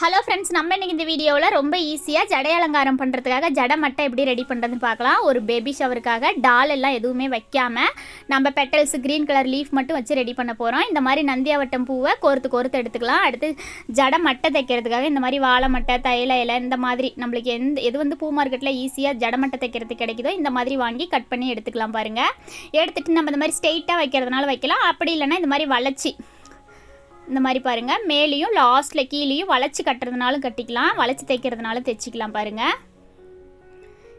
Hello friends, நம்ம இன்றைக்கி இந்த வீடியோவில் ரொம்ப ஈஸியாக ஜடை அலங்காரம் பண்ணுறதுக்காக ஜடை மட்டை எப்படி ரெடி பண்ணுறதுன்னு பார்க்கலாம். ஒரு பேபி ஷவருக்காக டால் எல்லாம் எதுவுமே வைக்காமல் நம்ம பெட்டல்ஸ் க்ரீன் கலர் லீஃப் மட்டும் வச்சு ரெடி பண்ண போகிறோம். இந்த மாதிரி நந்தியாவட்டம் பூவை கோர்த்து எடுத்துக்கலாம். அடுத்து ஜடை மட்டை தைக்கிறதுக்காக இந்த மாதிரி வாழை மட்டை, தைல இலை, இந்த மாதிரி நம்மளுக்கு எது பூ மார்க்கெட்டில் ஈஸியாக ஜடை மட்டை தைக்கிறதுக்கு கிடைக்குதோ இந்த மாதிரி வாங்கி கட் பண்ணி எடுத்துக்கலாம். பாருங்கள், எடுத்துகிட்டு நம்ம இந்த மாதிரி ஸ்ட்ரெயிட்டாக வைக்கிறதுனால வைக்கலாம். அப்படி இல்லைன்னா இந்த மாதிரி வளைச்சி இந்த மாதிரி பாருங்கள், மேலேயும் லாஸ்ட்டில் கீழேயும் வளைச்சி கட்டுறதுனாலும் கட்டிக்கலாம், வளைச்சி தைக்கிறதுனாலும் தைச்சிக்கலாம். பாருங்கள்,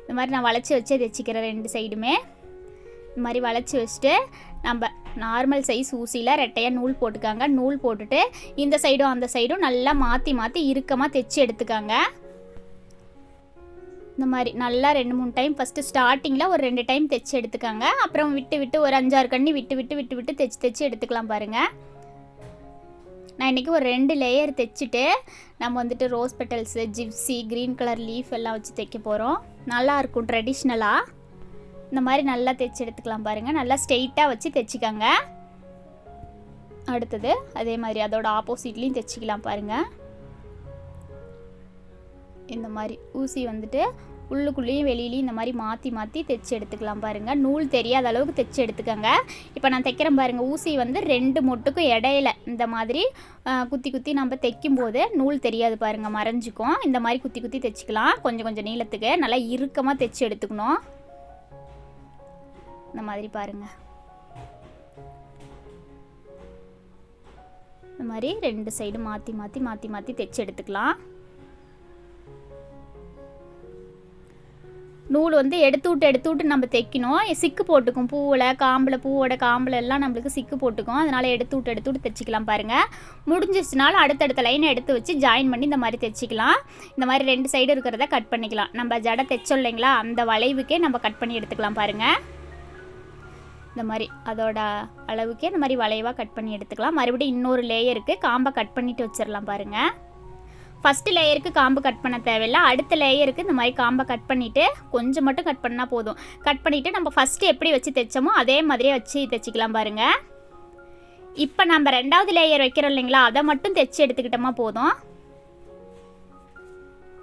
இந்த மாதிரி நான் வளைச்சி வச்சே தைச்சிக்கிறேன். ரெண்டு சைடுமே இந்த மாதிரி வளைச்சி வச்சுட்டு நம்ம நார்மல் சைஸ் ஊசியில் ரெட்டையாக நூல் போட்டுக்காங்க. நூல் போட்டுட்டு இந்த சைடும் அந்த சைடும் நல்லா மாற்றி இறுக்கமாக தைச்சி எடுத்துக்காங்க. இந்த மாதிரி நல்லா 2-3 டைம் ஃபஸ்ட்டு ஸ்டார்டிங்கில் ஒரு 2 டைம் தைச்சி எடுத்துக்காங்க. அப்புறம் விட்டு ஒரு 5-6 கண்ணி விட்டு தைச்சி எடுத்துக்கலாம். பாருங்கள், நான் இன்றைக்கி ஒரு 2 லேயர் தைச்சிட்டு நம்ம வந்துட்டு rose petals, Gypsy, green colour leaf எல்லாம் வச்சு தைக்க போகிறோம். நல்லாயிருக்கும் ட்ரெடிஷ்னலாக. இந்த மாதிரி நல்லா தைச்சி எடுத்துக்கலாம். பாருங்கள், நல்லா ஸ்ட்ரெயிட்டாக வச்சு தைச்சிக்காங்க. அடுத்தது அதே மாதிரி அதோட ஆப்போசிட்லேயும் தைச்சிக்கலாம். பாருங்கள், இந்த மாதிரி ஊசி வந்துட்டு உள்ளுக்குள்ளேயும் வெளியிலையும் இந்த மாதிரி மாற்றி தைச்சி எடுத்துக்கலாம். பாருங்கள், நூல் தெரியாத அளவுக்கு தைச்சி எடுத்துக்கோங்க. இப்போ நான் தைக்கிறேன் பாருங்கள், ஊசி வந்து 2 மொட்டுக்கும் இடையில இந்த மாதிரி குத்தி நம்ம தைக்கும்போது நூல் தெரியாது. பாருங்கள், மறைஞ்சிக்கும். இந்த மாதிரி குத்தி தைச்சிக்கலாம். கொஞ்சம் நீளத்துக்கு நல்லா இறுக்கமாக தைச்சி எடுத்துக்கணும். இந்த மாதிரி பாருங்கள், இந்த மாதிரி 2 சைடு மாற்றி தைச்சி எடுத்துக்கலாம். நூல் வந்து எடுத்து விட்டு நம்ம தைக்கணும். சிக்கு போட்டுக்கும் பூவோட காம்பில் எல்லாம் நம்மளுக்கு சிக்கு போட்டுக்கும். அதனால் எடுத்து விட்டு தைச்சிக்கலாம். பாருங்கள், முடிஞ்சிச்சுனாலும் அடுத்தடுத்த லைனை எடுத்து வச்சு ஜாயின் பண்ணி இந்த மாதிரி தைச்சிக்கலாம். இந்த மாதிரி 2 சைடு இருக்கிறத கட் பண்ணிக்கலாம். நம்ம ஜடை தைச்சோம் இல்லைங்களா, அந்த வளைவுக்கே நம்ம கட் பண்ணி எடுத்துக்கலாம். பாருங்கள், இந்த மாதிரி அதோட அளவுக்கே இந்த மாதிரி வளைவாக கட் பண்ணி எடுத்துக்கலாம். மறுபடியும் இன்னொரு லேயருக்கு காம்பை கட் பண்ணிவிட்டு வச்சிடலாம். பாருங்கள், ஃபஸ்ட்டு லேயருக்கு காம்பு கட் பண்ண தேவையில்லை. அடுத்த லேயருக்கு இந்த மாதிரி காம்பை கட் பண்ணிவிட்டு கொஞ்சம் மட்டும் கட் பண்ணால் போதும். கட் பண்ணிவிட்டு நம்ம ஃபஸ்ட்டு எப்படி வச்சு தைச்சோமோ அதே மாதிரியே வச்சு தைச்சிக்கலாம். பாருங்கள், இப்போ நம்ம 2வது லேயர் வைக்கிறோம் இல்லைங்களா, அதை மட்டும் தைச்சி எடுத்துக்கிட்டோமா போதும்.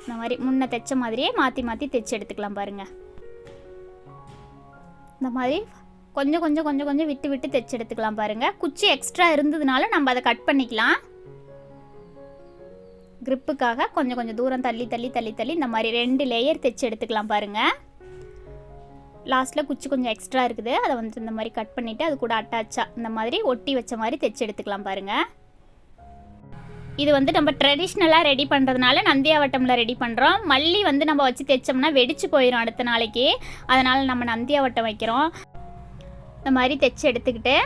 இந்த மாதிரி முன்ன தைச்ச மாதிரியே மாற்றி தைச்சி எடுத்துக்கலாம். பாருங்கள், இந்த மாதிரி கொஞ்சம் விட்டு தைச்சி எடுத்துக்கலாம். பாருங்கள், குச்சி எக்ஸ்ட்ரா இருந்ததுனால நம்ம அதை கட் பண்ணிக்கலாம். கிரிப்புக்காக கொஞ்சம் தூரம் தள்ளி இந்த மாதிரி 2 லேயர் தைச்சி எடுத்துக்கலாம். பாருங்கள், லாஸ்ட்டில் குச்சி கொஞ்சம் எக்ஸ்ட்ரா இருக்குது, அதை வந்து இந்த மாதிரி கட் பண்ணிவிட்டு அது கூட அட்டாச்சாக இந்த மாதிரி ஒட்டி வச்ச மாதிரி தைச்சி எடுத்துக்கலாம். பாருங்கள், இது வந்து நம்ம ட்ரெடிஷ்னலாக ரெடி பண்ணுறதுனால நந்தியாவட்டமில் ரெடி பண்ணுறோம். மல்லி வந்து நம்ம வச்சு தைச்சோம்னா வெடிச்சு போயிடும் அடுத்த நாளைக்கு. அதனால் நம்ம நந்தியாவட்டம் வைக்கிறோம். இந்த மாதிரி தைச்சி எடுத்துக்கிட்டு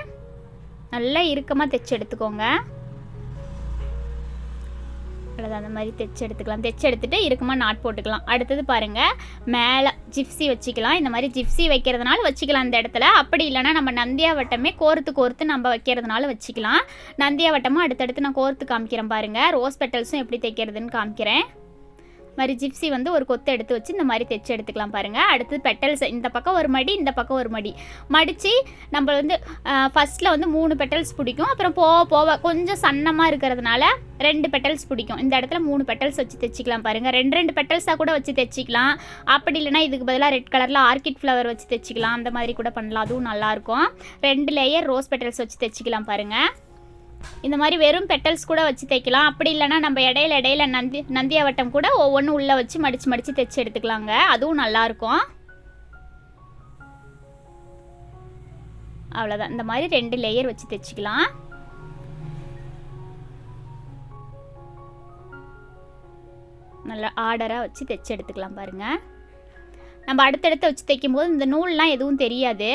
நல்லா இறுக்கமாக தைச்சி எடுத்துக்கோங்க. அந்த மாதிரி தைச்சி எடுத்துக்கலாம். தைச்சி எடுத்துகிட்டு இறுக்கமாக நாட் போட்டுக்கலாம். அடுத்தது பாருங்கள், மேலே ஜிப்ஸி வச்சுக்கலாம். இந்த மாதிரி ஜிப்ஸி வைக்கிறதுனால வச்சுக்கலாம் இந்த இடத்துல. அப்படி இல்லைனா நம்ம நந்தியாவட்டமே கோர்த்து நம்ம வைக்கிறதுனால வச்சுக்கலாம். நந்தியாவட்டமும் அடுத்தடுத்து நான் கோர்த்து காமிக்கிறேன். பாருங்கள், ரோஸ் பெட்டல்ஸும் எப்படி தைக்கிறதுன்னு காமிக்கிறேன். மாதிரி ஜிப்ஸி வந்து ஒரு கொத்து எடுத்து வச்சு இந்த மாதிரி தைச்சி எடுத்துக்கலாம். பாருங்கள், அடுத்து பெட்டல்ஸ் இந்த பக்கம் ஒரு மடி, இந்த பக்கம் ஒரு மடி மடித்து நம்ம வந்து ஃபஸ்ட்டில் வந்து 3 பெட்டல்ஸ் பிடிக்கும். அப்புறம் போக கொஞ்சம் சன்னமாக இருக்கிறதுனால 2 பெட்டல்ஸ் பிடிக்கும். இந்த இடத்துல 3 பெட்டல்ஸ் வச்சு தைச்சிக்கலாம். பாருங்கள், 2 பெட்டல்ஸாக கூட வச்சு தைச்சிக்கலாம். அப்படி இல்லைனா இதுக்கு பதிலாக ரெட் கலரில் ஆர்கிட் ஃப்ளவர் வச்சு தைச்சிக்கலாம். அந்த மாதிரி கூட பண்ணலாம், அதுவும் நல்லாயிருக்கும். 2 லேயர் ரோஸ் பெட்டல்ஸ் வச்சு தைச்சிக்கலாம். பாருங்கள், இந்த மாதிரி வெறும் பெட்டல்ஸ் கூட வச்சு தைக்கலாம். அப்படி இல்லைனா நம்ம இடையில நந்தியாவட்டம் கூட ஒவ்வொன்றும் உள்ளே வச்சு மடித்து தைச்சி எடுத்துக்கலாங்க, அதுவும் நல்லாயிருக்கும். அவ்வளோதான், இந்த மாதிரி 2 லேயர் வச்சு தைச்சிக்கலாம். நல்லா ஆர்டராக வச்சு தைச்சி எடுத்துக்கலாம். பாருங்கள், நம்ம அடுத்தடுத்து வச்சு தைக்கும்போது இந்த நூல்லாம் எதுவும் தெரியாது.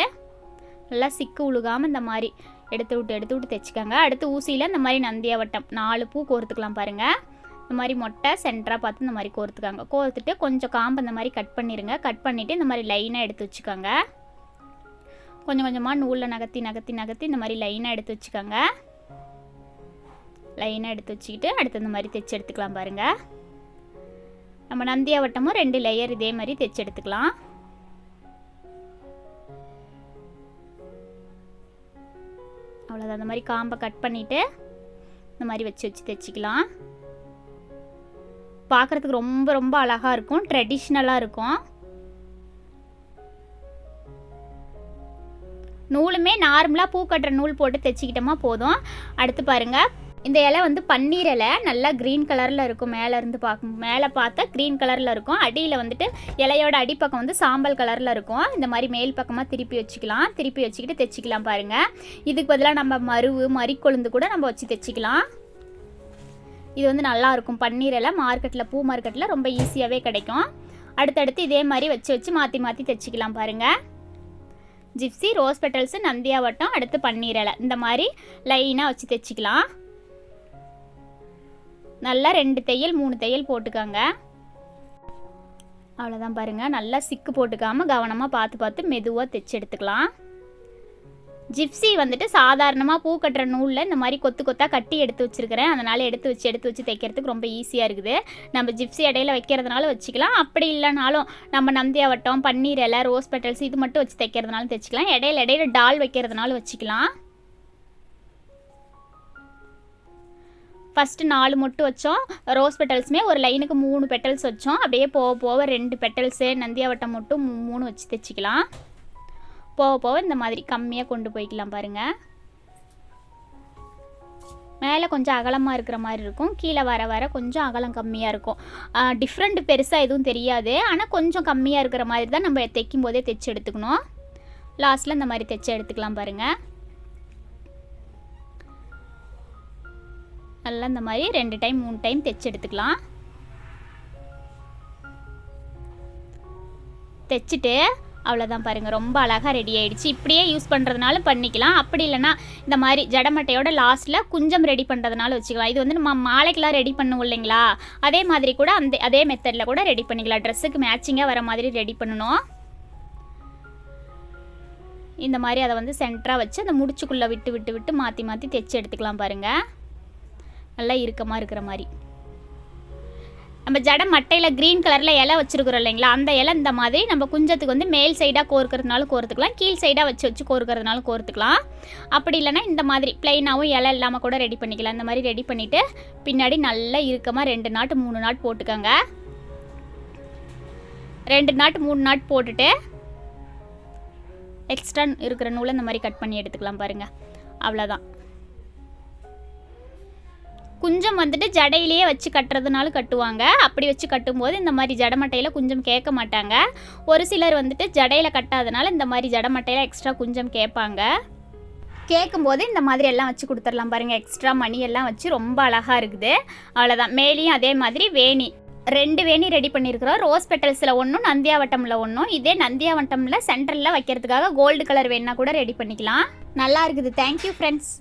நல்லா சிக்கு உழுகாமல் இந்த மாதிரி எடுத்து விட்டு தைச்சிக்கோங்க. அடுத்து ஊசியில் இந்த மாதிரி நந்தியாவட்டம் 4 பூ கோர்த்துக்கலாம். பாருங்கள், இந்த மாதிரி மொட்டை சென்டராக பார்த்து இந்த மாதிரி கோர்த்துக்காங்க. கோர்த்துட்டு கொஞ்சம் காம்பு இந்த மாதிரி கட் பண்ணிடுங்க. கட் பண்ணிவிட்டு இந்த மாதிரி லைனாக எடுத்து வச்சுக்கோங்க. கொஞ்சமாக நூலில் நகர்த்தி இந்த மாதிரி லைனாக எடுத்து வச்சுக்கோங்க. லைனாக எடுத்து வச்சுக்கிட்டு அடுத்து இந்த மாதிரி தைச்சி எடுத்துக்கலாம். பாருங்கள், நம்ம நந்தியாவட்டமும் 2 லேயர் இதே மாதிரி தைச்சி எடுத்துக்கலாம். அவ்வளோதான், அந்த மாதிரி காம்பை கட் பண்ணிவிட்டு இந்த மாதிரி வச்சு தைச்சிக்கலாம். பார்க்குறதுக்கு ரொம்ப ரொம்ப அழகாக இருக்கும், ட்ரெடிஷ்னலாக இருக்கும். நூலுமே நார்மலாக பூ கட்டுற நூல் போட்டு தைச்சிக்கிட்டோமா போதும். அடுத்து பாருங்கள், இந்த இலை வந்து பன்னீர் இலை, நல்லா க்ரீன் கலரில் இருக்கும். மேலே பார்த்தா க்ரீன் கலரில் இருக்கும். அடியில் வந்துட்டு இலையோட அடிப்பக்கம் வந்து சாம்பல் கலரில் இருக்கும். இந்த மாதிரி மேல் பக்கமாக திருப்பி வச்சுக்கலாம். திருப்பி வச்சுக்கிட்டு தைச்சிக்கலாம் பாருங்கள். இதுக்கு பதிலாக நம்ம மறிக்கொழுந்து கூட நம்ம வச்சு தைச்சிக்கலாம். இது வந்து நல்லாயிருக்கும். பன்னீர் இலை மார்க்கெட்டில், பூ மார்க்கெட்டில் ரொம்ப ஈஸியாகவே கிடைக்கும். அடுத்தடுத்து இதே மாதிரி வச்சு மாற்றி மாற்றி தைச்சிக்கலாம் பாருங்கள். ஜிப்சி, ரோஸ் பெட்டல்ஸு, நந்தியாவட்டம், அடுத்து பன்னீர் இலை, இந்த மாதிரி லைனாக வச்சு தைச்சிக்கலாம். நல்லா 2 தையல் 3 தையல் போட்டுக்காங்க. அவ்வளோதான் பாருங்கள். நல்லா சிக்கு போட்டுக்காமல் கவனமாக பார்த்து மெதுவாக தைச்சி எடுத்துக்கலாம். ஜிப்சி வந்துட்டு சாதாரணமாக பூ கட்டுற நூலில் இந்த மாதிரி கொத்து கொத்தாக கட்டி எடுத்து வச்சுருக்கிறேன். அதனால் எடுத்து வச்சு தைக்கிறதுக்கு ரொம்ப ஈஸியாக இருக்குது. நம்ம ஜிப்சி இடையில வைக்கிறதுனால வச்சுக்கலாம். அப்படி இல்லைனாலும் நம்ம நந்தியாவட்டம், பன்னீர் இலை, ரோஸ் பெட்டல்ஸ் இது மட்டும் வச்சு தைக்கிறதுனாலும் தைச்சிக்கலாம். இடையில டால் வைக்கிறதுனால வச்சுக்கலாம். ஃபஸ்ட்டு 4 மொட்டு வச்சோம். ரோஸ் பெட்டல்ஸுமே ஒரு லைனுக்கு 3 பெட்டல்ஸ் வச்சோம். அப்படியே போக 2 பெட்டல்ஸு, நந்தியாவட்டம் மட்டும் 3 வச்சு தைச்சிக்கலாம். போக இந்த மாதிரி கம்மியாக கொண்டு போய்க்கலாம் பாருங்கள். மேலே கொஞ்சம் அகலமாக இருக்கிற மாதிரி இருக்கும், கீழே வர கொஞ்சம் அகலம் கம்மியாக இருக்கும். டிஃப்ரெண்ட் பெருசாக எதுவும் தெரியாது, ஆனால் கொஞ்சம் கம்மியாக இருக்கிற மாதிரி தான் நம்ம தைக்கும் போதே தைச்சி எடுத்துக்கணும். லாஸ்ட்டில் இந்த மாதிரி தைச்சி எடுத்துக்கலாம் பாருங்கள். நல்லா இந்த மாதிரி 2 டைம் 3 டைம் தைச்சி எடுத்துக்கலாம். தைச்சிட்டு அவ்வளோதான் பாருங்கள், ரொம்ப அழகாக ரெடி ஆகிடுச்சு. இப்படியே யூஸ் பண்ணுறதுனால பண்ணிக்கலாம். அப்படி இல்லைனா இந்த மாதிரி ஜடமட்டையோட லாஸ்ட்டில் குஞ்சம் ரெடி பண்ணுறதுனால வச்சுக்கலாம். இது வந்து நம்ம மாலைக்கெலாம் ரெடி பண்ணுவோம் இல்லைங்களா, அதே மாதிரி கூட அதே மெத்தடில் கூட ரெடி பண்ணிக்கலாம். ட்ரெஸ்ஸுக்கு மேட்சிங்காக வர மாதிரி ரெடி பண்ணணும். இந்த மாதிரி அதை வந்து சென்டராக வச்சு அந்த முடிச்சுக்குள்ளே விட்டு மாற்றி தைச்சி எடுத்துக்கலாம் பாருங்கள். நல்லா இறுக்கமாக இருக்கிற மாதிரி. நம்ம ஜடை மட்டையில் க்ரீன் கலரில் இலை வச்சுருக்குறோம் இல்லைங்களா, அந்த இலை இந்த மாதிரி நம்ம குஞ்சத்துக்கு வந்து மேல் சைடாக கோர்க்கிறதுனாலும் கோர்த்துக்கலாம், கீழ் சைடாக வச்சு கோர்க்கிறதுனாலும் கோர்த்துக்கலாம். அப்படி இல்லைனா இந்த மாதிரி ப்ளைனாகவும் இலை இல்லாமல் கூட ரெடி பண்ணிக்கலாம். இந்த மாதிரி ரெடி பண்ணிவிட்டு பின்னாடி நல்லா இறுக்கமாக 2 நாட் 3 நாட் போட்டுக்கோங்க. 2 நாட் 3 நாட் போட்டுட்டு எக்ஸ்ட்ரா இருக்கிற நூலை இந்த மாதிரி கட் பண்ணி எடுத்துக்கலாம் பாருங்கள். அவ்வளோதான். குஞ்சம் வந்துட்டு ஜடையிலேயே வச்சு கட்டுறதுனாலும் கட்டுவாங்க. அப்படி வச்சு கட்டும்போது இந்த மாதிரி ஜடமட்டையில் குஞ்சம் கேட்க மாட்டாங்க. ஒரு சிலர் வந்துட்டு ஜடையில் கட்டாதனால இந்த மாதிரி ஜடமட்டையில் எக்ஸ்ட்ரா குஞ்சம் கேட்பாங்க. கேட்கும்போது இந்த மாதிரி எல்லாம் வச்சு கொடுத்துடலாம் பாருங்கள். எக்ஸ்ட்ரா மணி எல்லாம் வச்சு ரொம்ப அழகாக இருக்குது. அவ்வளோதான். மேலேயும் அதே மாதிரி வேணி 2 வேணி ரெடி பண்ணியிருக்கிறோம். ரோஸ் பெட்டல்ஸில் 1, நந்தியாவட்டமில் 1. இதே நந்தியாவட்டமில் சென்டரில் வைக்கிறதுக்காக கோல்டு கலர் வேணா கூட ரெடி பண்ணிக்கலாம். நல்லா இருக்குது. Thank you friends.